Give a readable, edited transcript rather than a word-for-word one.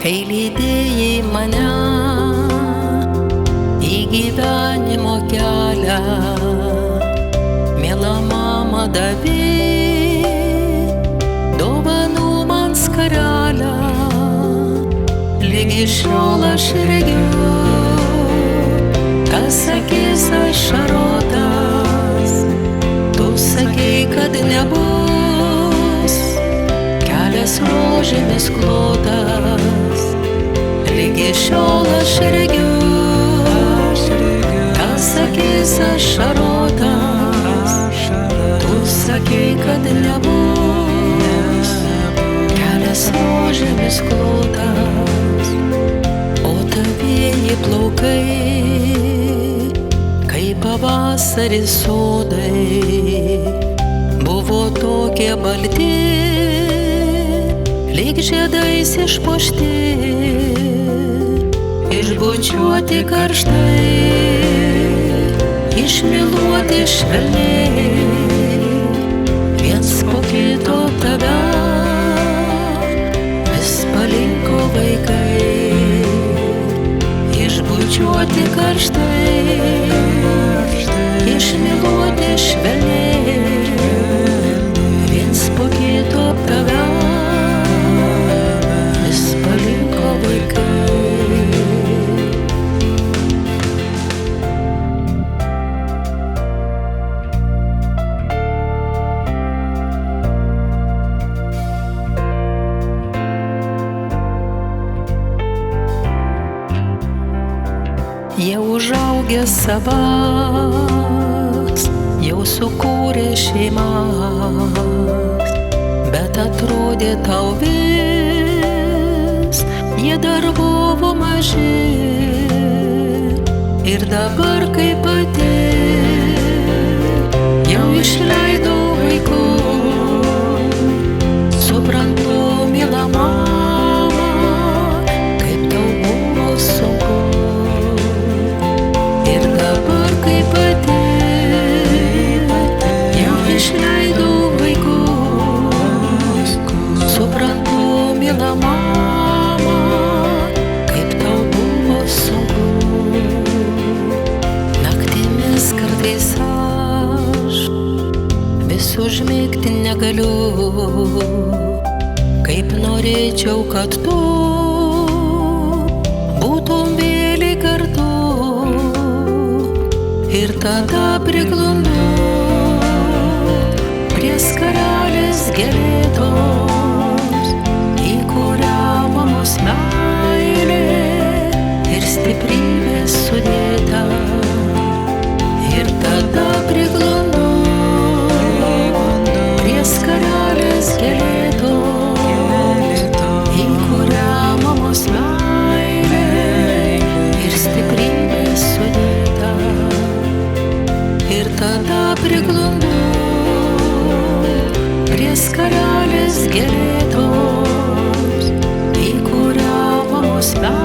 kai lydėjai mane į gyvenimo kelią. Miela mama, davei dovanų man skarelę, lygi šiol aš regiu tas akis ašarotas. Tu sakei, kad nebus kelias rožėmis klotas, lygi šiol aš regiu tas akis ašarotas. Tu sakei, kad nebus kelias rožėmis klotas, o tavieji plaukai kaip pavasarį sodai buvo tokie balti, lyg žiedais išpuošti, išbučiuoti karštai, išmyluoti švelniai, viens po kito tave vis palinko vaikai, išbučiuoti karštai, išmyluoti švelniai, viens po kito tave vis palinko vaikai. Jie užaugę savas, jau sukūrė šeimas, bet atrodė tau vis, jie dar buvo maži. Ir dabar kaip pati jau išleidau vaikus, suprantu, miela mama, kaip tau buvo sunku. Ir dabar kaip pati jau išleidau vaikus, suprantu, miela mama, kaip tau buvo sunku. Naktimis kartais aš vis užmigti negaliu, kaip norėčiau, kad tu būtum vėliai kartu. Ir tada priglundu prie skarelės gėlėtos, į kurią mamos meilė ir stiprybė sudėta. Ir tada priglundu prie skarelės gėlėtos, į kurią mamos meilė ir stiprybė sudėta. Ir tada priglundu prie skarelės gėlėtos, į kurią mamos meilė